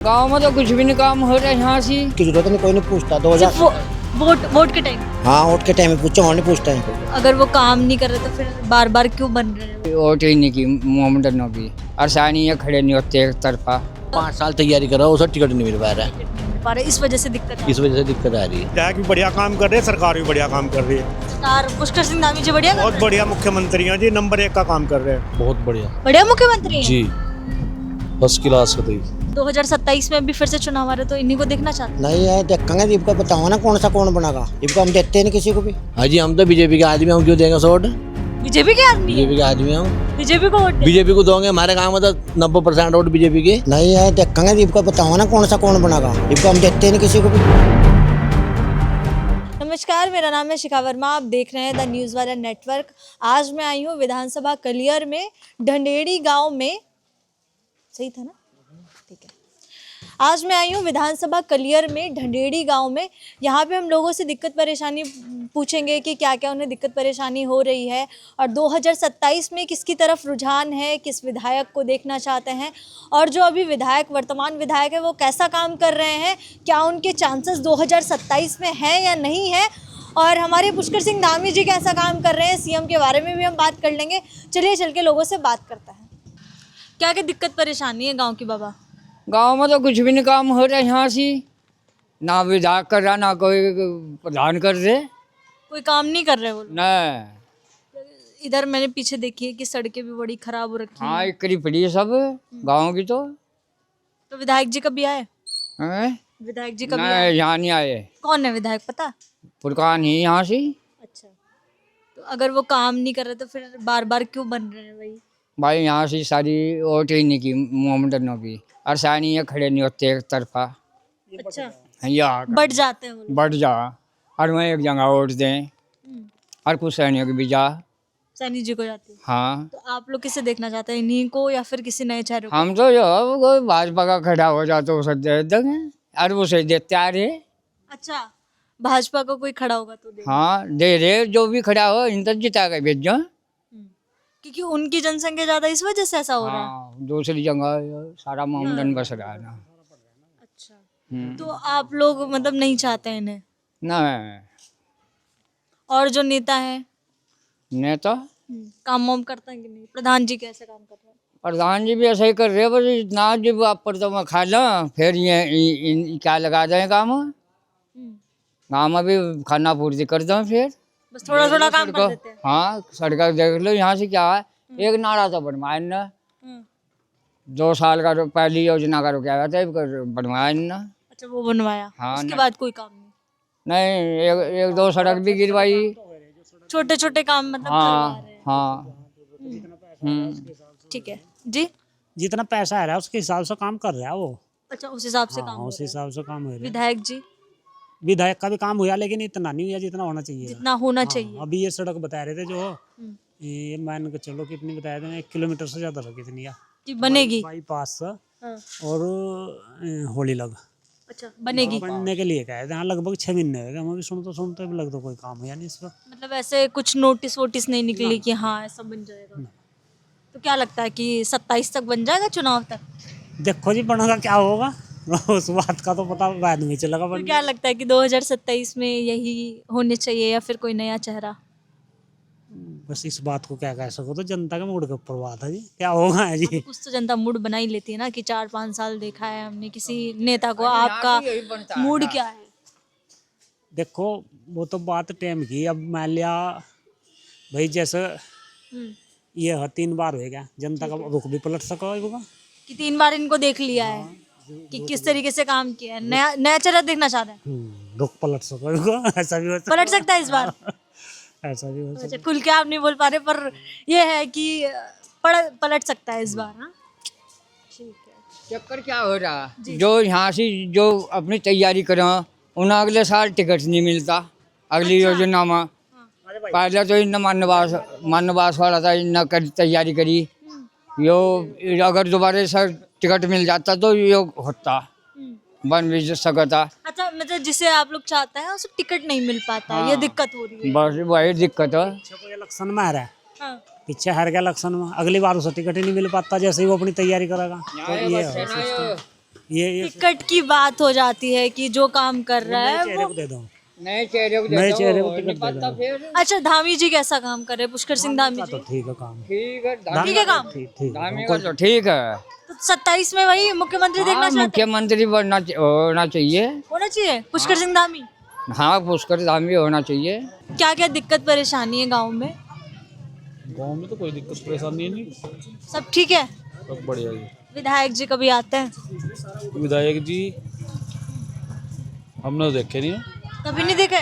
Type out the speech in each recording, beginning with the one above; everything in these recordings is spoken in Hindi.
गांव में तो कुछ भी नहीं काम हो रहा है यहाँ से। की जरूरत नहीं, कोई नहीं पूछता। 2000 वोट के टाइम। हाँ, वोट के टाइम में पूछो और नहीं पूछता है। अगर वो काम नहीं कर रहे तो फिर बार बार क्यों बन रहे हैं? वोट ही नहीं की मोहम्मद नबी आसानी है, खड़े नहीं होते एक तरफा। 5 साल तैयारी कर रहा हूँ, उसका टिकट नहीं मिल पा रहा है। इस वजह से दिक्कत है। इस वजह से दिक्कत आ रही है। विधायक भी बढ़िया काम कर रहे हैं, सरकार भी बढ़िया काम कर रही है। सरकार पुष्कर सिंह धामी जी बढ़िया बहुत बढ़िया मुख्यमंत्री हैं जी, नंबर 1 का काम कर रहे हैं। बहुत बढ़िया बढ़िया मुख्यमंत्री हैं। जी, फर्स्ट क्लास का। 2027 में अभी फिर से चुनाव आ रहे तो इन्हीं को देखना चाहते हैं। नहीं है, देखेंगे जी। इनको बताओ ना कौन सा कौन बनेगा। इनको हम देखते नहीं किसी को भी। हाँ जी, हम तो बीजेपी के आदमी, हम क्यों देंगे वोट? बीजेपी के आदमी बीजेपी के आदमी हम बीजेपी को वोट बीजेपी को दोगे। हमारे गांव में तो 90% वोट बीजेपी के। नहीं है, देखेंगे जी। इनको बताओ ना कौन सा कौन बनेगा। इनको हम देखते नहीं किसी को भी। नमस्कार, मेरा नाम है शिखा वर्मा। आप देख रहे हैं द न्यूज़ वाला नेटवर्क। आज मैं आई हूँ विधानसभा कलियर में ढंडेड़ी गांव में। सही था ना? ठीक है। आज मैं आई हूँ विधानसभा कलियर में ढंडेड़ी गांव में। यहाँ पे हम लोगों से दिक्कत परेशानी पूछेंगे कि क्या क्या उन्हें दिक्कत परेशानी हो रही है और 2027 में किसकी तरफ रुझान है, किस विधायक को देखना चाहते हैं और जो अभी विधायक वर्तमान विधायक है वो कैसा काम कर रहे हैं, क्या उनके चांसेस 2027 में हैं या नहीं है, और हमारे पुष्कर सिंह धामी जी कैसा काम कर रहे हैं, सीएम के बारे में भी हम बात कर लेंगे। चलिए चल के लोगों से बात करते हैं। क्या क्या दिक्कत परेशानी है गाँव की बाबा? गांव में तो कुछ भी नहीं काम हो रहा है यहाँ से। ना विधायक कर रहा, ना कोई प्रधान कर रहे। कोई काम नहीं कर रहे वो लोग। न इधर मैंने पीछे देखी है कि सड़कें भी बड़ी खराब हो रखी हाँ, हैं। एक करी पड़ी है सब गाँव की। तो विधायक जी कभी आए? हैं? विधायक जी कभी ना, आए? यहाँ नहीं आए। कौन है विधायक पता? फुरकान ही यहाँ से। अच्छा, तो अगर वो काम नहीं कर रहे तो फिर बार बार क्यों बन रहे हैं भाई? भाई यहाँ से सारी वोट ही नहीं की मोहम्मद नबी आसानी है, खड़े नहीं होते एक तरफा। अच्छा, यहाँ बढ़ जाते हैं वो लोग। बढ़ जा और मैं एक जगह वोट दें और कुछ सैनियों की भी जा। सैनी जी को जाती है। हाँ, तो आप लोग किसे देखना चाहते हैं, इन्हीं को या फिर किसी नए चेहरे को? हम तो जो कोई भाजपा का खड़ा हो जाता तो उसे दे देंगे और उसे देते आ रहे। अच्छा, भाजपा का कोई खड़ा होगा तो देंगे। हाँ, दे रहे, जो भी खड़ा हो इन तक जिता के भेज दो। क्योंकि उनकी जनसंख्या ज्यादा, इस वजह से ऐसा हो रहा है। हाँ, दूसरी जगह सारा मोहम्मदन बस रहा है ना। अच्छा, तो आप लोग मतलब नहीं चाहते हैं इन्हें? ना और जो नेता है नेता काम वाम करता है कि नहीं? प्रधान जी कैसे काम कर रहे हैं? प्रधान जी भी ऐसा ही कर रहे हैं, बस इतना जब आप पर तो मैं खा लो फिर ये क्या लगा दें काम। काम में भी खाना पूर्ति कर दो फिर बस थोड़ा थोड़ा काम कर देते हैं। हाँ, सड़क देख लो यहाँ से क्या है। एक नारा तो बनवाया ना, 2 साल का पहली योजना का रुका था, बनवाया ना। अच्छा, वो बनवाया। हाँ, उसके ना। बाद कोई काम नहीं? नहीं, एक 2 सड़क भी गिरवाई। छोटे छोटे काम मतलब हाँ करवा रहे हैं। हाँ। ठीक है जी। जितना पैसा आ रहा है उसके हिसाब से काम कर रहा है वो। अच्छा, उस हिसाब से काम हाँ, हो उस रहा है। हिसाब से काम हो रहा है। विधायक जी विधायक का भी काम हुआ लेकिन इतना नहीं हुआ जितना होना चाहिए। जितना होना हाँ, चाहिए। अभी ये सड़क बता रहे थे जो ये मान के चलो कितनी बताया था, 1 किलोमीटर से ज्यादा लगी इतनी कि बनेगी। बाईपास से हाँ। और होली लग अच्छा, बनेगी। बनने के लिए कहे थे। हाँ, लगभग 6 महीने हो गए। हम अभी सुनते भी लगता कोई काम हुआ नहीं इस पर। मतलब ऐसे कुछ नोटिस वोटिस नहीं निकली कि हाँ ऐसा बन जाएगा? तो क्या लगता है कि 27 तक बन जाएगा, चुनाव तक? देखो जी बनेगा क्या होगा उस बात का तो पता बाद में चलेगा। तो क्या लगता है कि 2027 में यही होने चाहिए या फिर कोई नया चेहरा? बस इस बात को क्या कह सको, तो जनता के मूड के ऊपर बात है जी, क्या होगा है जी। कुछ तो जनता मूड बना ही लेती है ना कि 4-5 साल देखा है हमने किसी नेता को। आपका मूड क्या है? देखो वो तो बात टाइम की। अब मान लिया भाई जैसे ये 3 बार हो गया, जनता का रुख भी पलट सको होगा कि 3 बार इनको देख लिया है कि किस तरीके से काम किया है। नया नया चेहरा देखना चाहते हैं। रुख पलट सको होगा। ऐसा भी हो सकता पलट सकता है इस बार। ऐसा भी हो सकता। अच्छा, खुल के आप नहीं बोल पा रहे पर ये है कि पलट सकता है इस बार। हाँ, ठीक है। चक्कर क्या हो रहा, जो यहाँ से जो अपनी तैयारी करें उन्हें अगले साल टिकट नहीं मिलता। अगली योजना में पहले तो इन मानवास वाला था, इन तैयारी करी। यो अगर दोबारा सर टिकट मिल जाता तो यो होता, बन भी सकता। अच्छा, मतलब जिसे आप लोग चाहते हैं उसे टिकट नहीं मिल पाता है, ये दिक्कत हो रही है। बस वही दिक्कत है। कोई इलेक्शन में आ रहा है, हाँ। पीछे हार गया इलेक्शन में, अगली बार उसे टिकट ही नहीं मिल पाता जैसे ही वो अपनी तैयारी करेगा। तो ये है। ये टिकट की बात हो जाती है कि जो काम कर रहा है चेहरे वो। को दे दो, नए चेहरे को नए देता चेहरे हो, को टिकट नहीं दे पता दो। फिर। अच्छा, धामी जी कैसा काम कर रहे हैं, पुष्कर सिंह धामी तो जी? ठीक है काम, ठीक है ठीक है काम। ठीक धामी का तो ठीक है। तो 27 में वही मुख्यमंत्री देखना हाँ, चाहते हैं? मुख्यमंत्री होना चाहिए। होना चाहिए पुष्कर सिंह धामी। हाँ, पुष्कर धामी होना चाहिए। क्या क्या दिक्कत परेशानी है गांव में? गाँव में तो कोई दिक्कत परेशानी नहीं, सब ठीक है? सब बढ़िया जी। विधायक जी कभी आते हैं? विधायक जी हमने तो देखे नहीं है। कभी नहीं देखे?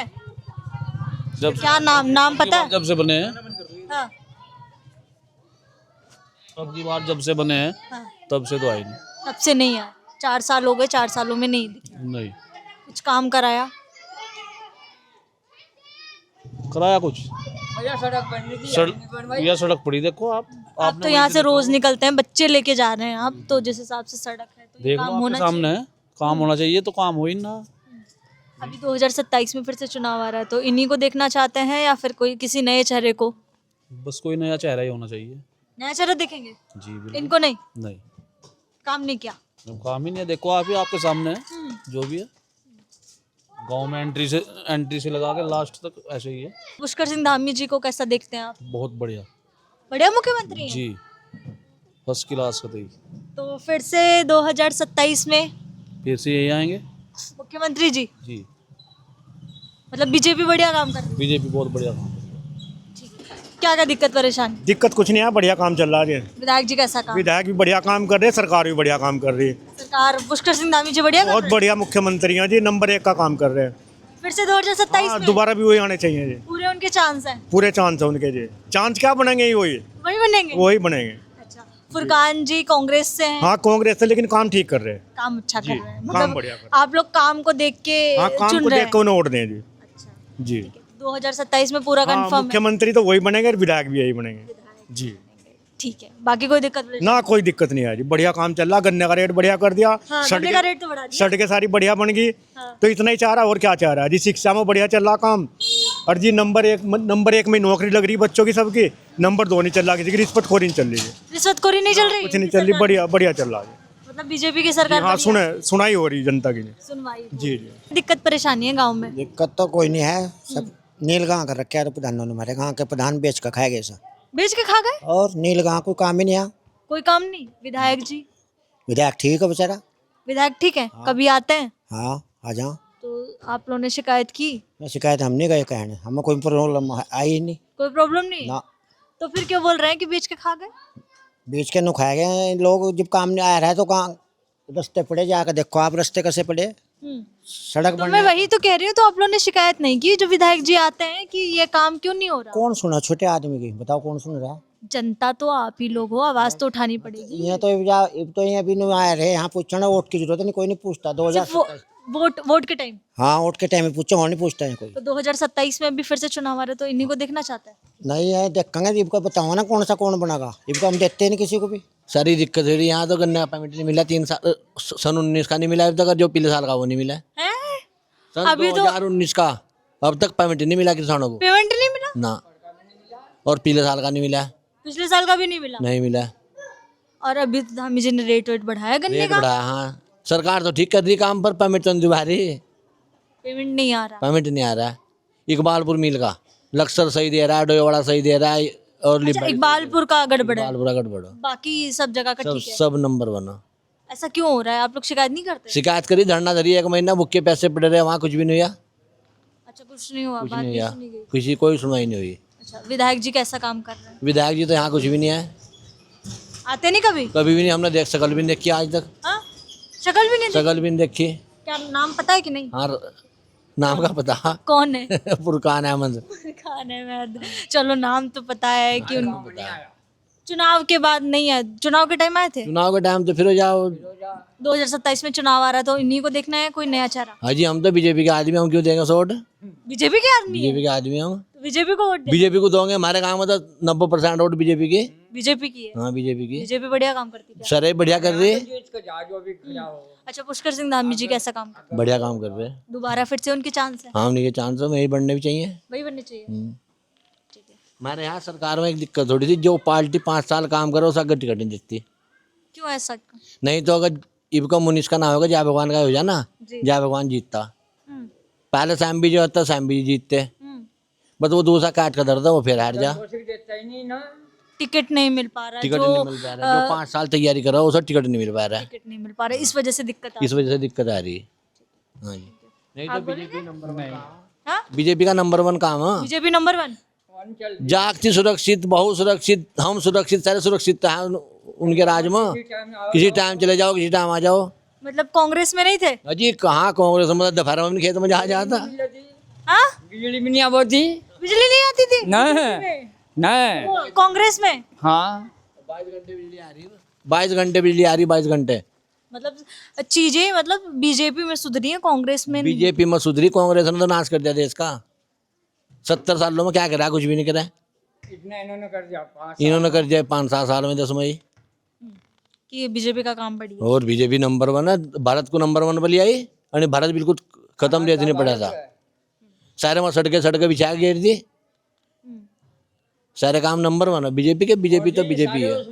जब क्या नाम पता है? जब से बने हैं, हाँ, अब की बार जब से बने हैं हाँ। तब से तो आई नहीं। तब से नहीं आया, 4 साल हो गए, 4 सालों में नहीं दिखे। नहीं कुछ काम कराया? कराया कुछ, सड़क बननी थी, सड़क या सड़क पड़ी देखो आप आप तो यहाँ से रोज निकलते हैं, बच्चे लेके जा रहे हैं आप, तो जिस हिसाब से सड़क है तो ये देख लो काम आपके होना सामने है, काम होना चाहिए तो काम हो ही ना। चाहिए। अभी 2027 में फिर से चुनाव आ रहा है, तो इन्हीं को देखना चाहते हैं या फिर कोई किसी नए चेहरे को? बस कोई नया चेहरा ही होना चाहिए। नया चेहरा देखेंगे? जी बिल्कुल। इनको नहीं? नहीं, काम नहीं किया? अब काम ही नहीं है, देखो आप ही आपके सामने है जो भी है। गांव में एंट्री से लगा के लास्ट तक ऐसे ही है। पुष्कर सिंह धामी जी को कैसा देखते हैं आप? बहुत बढ़िया बढ़िया मुख्यमंत्री हैं? जी, फर्स्ट क्लास का। तो फिर से 2027 में फिर से यही आएंगे मुख्यमंत्री जी? जी। मतलब बीजेपी बढ़िया काम कर रही बीजेपी बहुत बढ़िया काम। है? क्या क्या दिक्कत परेशानी? दिक्कत कुछ नहीं है, बढ़िया काम चल रहा है। विधायक जी कैसा काम? विधायक भी बढ़िया काम कर रहे हैं, सरकार भी बढ़िया काम कर रही है। सरकार पुष्कर सिंह धामी जी बढ़िया कर बहुत रहे हैं? बढ़िया मुख्यमंत्री हैं जी, नंबर 1 का काम कर रहे हैं। फिर से 2027 हाँ, में दोबारा भी वही आने चाहिए जी, पूरे उनके चांस हैं? पूरे चांस है उनके जी। चांस क्या बनेंगे, ही वही बनेंगे? वही बनेंगे। अच्छा, फुरकान जी कांग्रेस से हैं? हाँ, कांग्रेस से, लेकिन काम ठीक कर रहे हैं। काम अच्छा कर जी, रहे हैं, काम मतलब बढ़िया कर आप लोग काम को देख के हाँ, काम चुन को रहे देख हैं? के उन्हें वोट दें जी। अच्छा, जी 2027 में पूरा हाँ, कंफर्म है? मुख्यमंत्री तो वही बनेंगे और विधायक भी यही बनेंगे जी। ठीक है, बाकी कोई दिक्कत नहीं? ना कोई दिक्कत नहीं है जी, बढ़िया काम चल रहा। गन्ने का रेट बढ़िया कर दिया, हाँ, गन्ने का रेट तो बढ़ा दिया। सड़कें सारी बढ़िया बन गई। हाँ। तो इतना ही चाह रहा, और क्या चाह रहा है जी। शिक्षा में बढ़िया चल रहा काम, और जी नंबर एक में नौकरी लग रही बच्चों की सबकी। नंबर 2 नहीं चल रहा, किसी की रिश्वतखोरी नहीं चल रही है, रिश्वतखोरी नहीं चल रही? कुछ नहीं चल रही, बढ़िया बढ़िया चल रहा है। मतलब बीजेपी की सरकार हाँ, बढ़िया सुनाई हो रही जनता की। सुनवाई हो। जी जी। दिक्कत परेशानी है गांव में? दिक्कत तो कोई नहीं है, सब नील गाँव कर रखे है प्रधानों ने, हमारे गाँव के प्रधान बेच कर खाए गए सब। बेच के खा गए? और नील गाँव कोई काम ही नहीं है। कोई काम नहीं? विधायक जी? विधायक ठीक है बेचारा। विधायक ठीक है? कभी आते हैं? हाँ, आ जाओ। तो आप लोगों ने शिकायत की? मैं शिकायत हम नहीं गए कहने, हमें कोई प्रॉब्लम आई ही नहीं कोई प्रॉब्लम नहीं? ना। तो फिर क्यों बोल रहे हैं कि बेच के खा गए? बेच के नु खाए गए हैं लोग। जब काम नहीं आया रहा है तो कहाँ रास्ते पड़े, जाकर देखो आप रास्ते कैसे पड़े, सड़क तो बन। मैं वही तो कह रही हूँ, तो आप लोगों ने शिकायत नहीं की जो विधायक जी आते हैं कि ये काम क्यों नहीं हो रहा? कौन सुना छोटे आदमी की, बताओ कौन सुन रहा है। जनता तो आप ही लोग हो, आवाज तो उठानी पड़ेगी। यहाँ तो यहाँ भी नहीं आए रहे, यहाँ पूछना वोट की जरूरत नहीं, कोई नहीं पूछता। 2027 वोट के टाइम? हाँ, वोट के टाइम में पूछो, और नहीं पूछता है कोई। तो 2027 में भी फिर से चुनाव आ रहे, तो इन्हीं को देखना चाहते हैं? नहीं है, देखेंगे इनको बताओ ना कौन सा कौन बनेगा, इनको हम देखते नहीं किसी को भी। सारी दिक्कत है यहाँ तो, गन्ने का पेमेंट नहीं मिला 3 साल, सन 19 का नहीं मिला अब तक, जो पिछले साल का वो नहीं मिला। हैं? सन अभी तो 2019 का अब तक पेमेंट नहीं मिला किसानों को पेमेंट नहीं मिला? ना, और पिछले साल का नहीं मिला। पिछले साल का भी नहीं मिला? नहीं मिला। और अभी तो धामी जी ने रेट वेट बढ़ाया गन्ने रेट का? बढ़ाया, हाँ सरकार तो ठीक कर रही काम, पर पेमेंट तो नहीं दिवा रही। पेमेंट नहीं आ रहा? पेमेंट नहीं आ रहा है। इकबालपुर मिल का लक्सर सही दे रहा है, डोईवाड़ा सही दे रहा है, और अच्छा, इकबालपुर का गड़बड़ है, इकबालपुर गड़बड़, बाकी सब जगह का सब ठीक है। सब नंबर 1। ऐसा क्यों हो रहा है? आप लोग शिकायत नहीं करते? शिकायत करी, धरना धरी 1 महीना, बुक के पैसे पड़े रहे, वहाँ कुछ भी नहीं हुआ। अच्छा, कुछ नहीं हुआ? कुछ बात नहीं नहीं हुआ, सुनी गई? किसी कोई सुनवाई नहीं हुई। अच्छा, विधायक जी कैसा काम कर रहे हैं? विधायक जी तो यहाँ कुछ भी नहीं है, आते नहीं कभी? कभी भी नहीं, हमने शकल भी नहीं देखी आज तक। हाँ, शक्ल भी नहीं देखी? शकल भी नहीं देखी। क्या नाम पता है कि नहीं? हाँ, नाम का पता। कौन है? फुरकान अहमद। खाने में चलो, नाम तो पता है कि चुनाव के बाद नहीं है? चुनाव के टाइम आए थे? चुनाव के टाइम तो फिर हो जाओ। 2027 में चुनाव आ रहा है, तो इन्हीं को देखना है, कोई नया चेहरा? हाँ जी, हम तो बीजेपी के आदमी, हम क्यों देंगे वोट? बीजेपी के आदमी है? बीजेपी के आदमी हम, बीजेपी को वोट दे? बीजेपी को दोगे। हमारे गाँव में तो 90% वोट बीजेपी के। बीजेपी की है? हाँ, बीजेपी की बीजेपी बढ़िया काम करती है? सर बढ़िया कर रही है, अच्छा, पुष्कर सिंह धामी जी कैसा काम करते बढ़िया काम कर रहे हैं। हैं? दोबारा फिर से उनके चांस है? हाँ, उन्हीं के चांस में यही बढ़ने भी चाहिए। वही बनने चाहिए? ठीक है। हमारे यहाँ सरकार में एक दिक्कत थोड़ी थी, जो पार्टी 5 साल काम करे उसका टिकट नहीं देती। क्यों ऐसा? नहीं तो अगर इबका मुनीस का नाम होगा, जय भगवान का हो जाना, जी। जय भगवान जीतता। हम्म, पहले सैम भी जो होता सैम भी जीतते, हम्म। बस वो दूसरा काट का दर्द है, वो फिर हार जा। देता ही नहीं ना। टिकट नहीं मिल पा रहा, टिकट जो नहीं मिल पा रहा है, जो 5 साल तैयारी कर रहा है उसे टिकट नहीं मिल पा रहा है, टिकट नहीं मिल पा रहा, इस वजह से दिक्कत आ इस वजह से दिक्कत आ रही है। हाँ जी, नहीं तो बीजेपी का नंबर 1 काम है। BJP number 1। जागती सुरक्षित, बहुत सुरक्षित, हम सुरक्षित, सारे सुरक्षित है उनके राज में। किसी टाइम चले जाओ, किसी टाइम आ जाओ। मतलब कांग्रेस में नहीं थे? अजी कहाँ कांग्रेस में, दफारा में खेत में जा जाता। हाँ, बिजली भी नहीं आती। बिजली नहीं आती थी नहीं नहीं। वो कांग्रेस में? हाँ 22 घंटे बिजली आ रही, 22 घंटे। मतलब चीजें मतलब बीजेपी में सुधरी है, कांग्रेस में नहीं। बीजेपी में सुधरी, कांग्रेस ने तो नाश कर दिया देश का। 70 सालों में क्या करा, कुछ भी नहीं करा। इतना इन्होंने कर दिया, इन्होंने कर दिया 5-7 साल में, 10 में ही। कि बीजेपी का काम बढ़िया। और बीजेपी नंबर 1 है, भारत को नंबर 1 पर ले आई, और भारत बिल्कुल खत्म ले नहीं पड़ा था। सारे में सड़के बिछा के घेर दी, सारे काम नंबर 1 है बीजेपी के। बीजेपी तो बीजेपी है।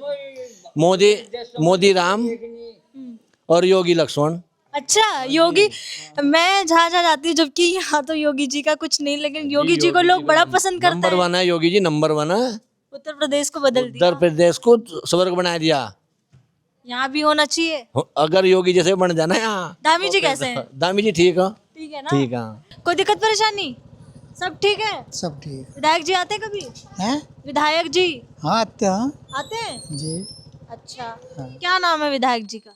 मोदी राम और योगी लक्ष्मण। अच्छा, योगी, मैं जहाँ जहाँ जाती हूँ, जबकि यहाँ तो योगी जी का कुछ नहीं, लेकिन योगी जी को लोग बड़ा पसंद करते नंबर हैं। 1 है योगी जी, नंबर 1 है। उत्तर प्रदेश को बदल दिया, उत्तर प्रदेश को स्वर्ग बना दिया। यहाँ भी होना चाहिए। अगर योगी जैसे बन जाना यहाँ। धामी जी कैसे हैं? दामी जी ठीक है, ठीक है ना? ठीक है। कोई दिक्कत परेशानी? सब ठीक है? सब ठीक विधायक जी आते कभी? है। विधायक जी हाँ आते हैं आते हैं? जी। अच्छा, क्या नाम है विधायक जी का?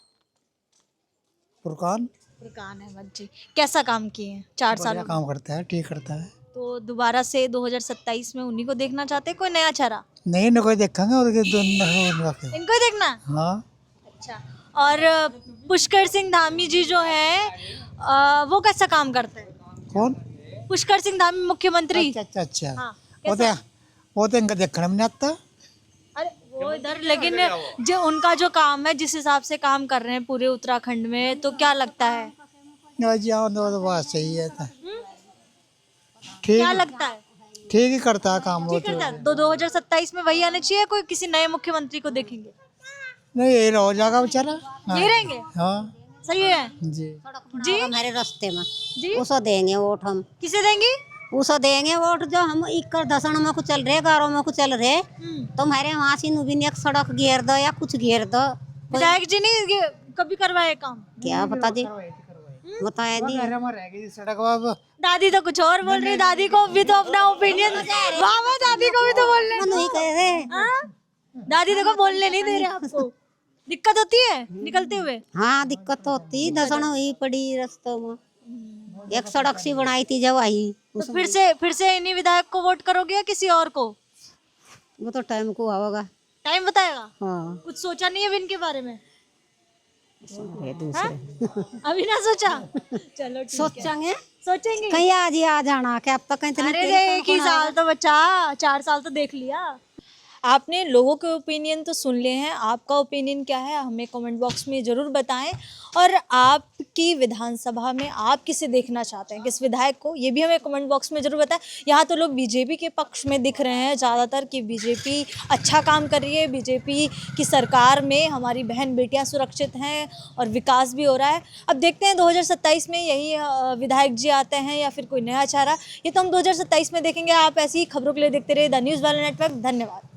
फुरकान फुरकान अहमद जी। कैसा काम किए हैं 4 साल बढ़िया काम करता है, ठीक करता है। तो दोबारा से 2027 में उन्हीं को देखना चाहते हैं, कोई नया चेहरा? नहीं न कोई देखेंगे और के दोनों इनको ही देखना? हाँ। अच्छा, और पुष्कर सिंह धामी जी जो है वो कैसा काम करते हैं? कौन? पुष्कर सिंह धामी मुख्यमंत्री। अच्छा अच्छा। हाँ, वो तो इनका देखने में नहीं आता। अरे वो इधर, लेकिन जो उनका जो काम है, जिस हिसाब से काम कर रहे हैं पूरे उत्तराखंड में, तो क्या लगता है? जाओ तो बात सही है। तो क्या ठीक, लगता है? ठीक ही करता है काम वो ठीक करता है। तो 2027 में वही आने चाहिए, कोई किसी नए मुख्यमंत्री को देखेंगे? नहीं, यही रह जाएगा बेचारा। ये रहेंगे? हाँ सही है जी। जी। हमारे रास्ते में जी, उसे देंगे वोट हम। किसे देंगी? उसे देंगे वोट जो हम इक्कर दसन में कुछ चल रहे, गारों में कुछ चल रहे, तुम्हारे वहाँ से नुबिन एक सड़क घेर दो या कुछ घेर दो। विधायक जी नहीं ये कभी करवाए काम? क्या पता जी, बताया दी। रहेगी सड़क बाबा। दादी तो कुछ और बोल रही, दादी को भी तो अपना ओपिनियन। वाह वाह, दादी को भी तो बोलने नहीं कह रहे। हाँ? दादी देखो बोलने नहीं दे रहे आपको। दिक्कत होती है निकलते हुए? हाँ दिक्कत तो होती, दसन हुई पड़ी रास्तों में। एक सड़क सी बनाई थी जब आई। तो फिर से इन्हीं विधायक को वोट करोगे या किसी और को? वो तो टाइम को होगा। टाइम बताएगा। हाँ कुछ सोचा नहीं है इनके बारे में? ये दूसरे अभी ना सोचा? चलो ठीक है, सोचेंगे, सोचेंगे। कहीं आज ही आ जाना क्या, अब तक कहीं अरे एक ही साल तो बचा, 4 साल तो देख लिया। आपने लोगों के ओपिनियन तो सुन लिए हैं, आपका ओपिनियन क्या है हमें कमेंट बॉक्स में ज़रूर बताएं। और आपकी विधानसभा में आप किसे देखना चाहते हैं, किस विधायक को, ये भी हमें कमेंट बॉक्स में ज़रूर बताएं। यहाँ तो लोग बीजेपी के पक्ष में दिख रहे हैं ज़्यादातर कि बीजेपी अच्छा काम कर रही है, बीजेपी की सरकार में हमारी बहन बेटियाँ सुरक्षित हैं और विकास भी हो रहा है। अब देखते हैं 2027 में यही विधायक जी आते हैं या फिर कोई नया चेहरा, ये तो हम 2027 में देखेंगे। आप ऐसी ही खबरों के लिए देखते रहिए द न्यूज़ वाला नेटवर्क। धन्यवाद।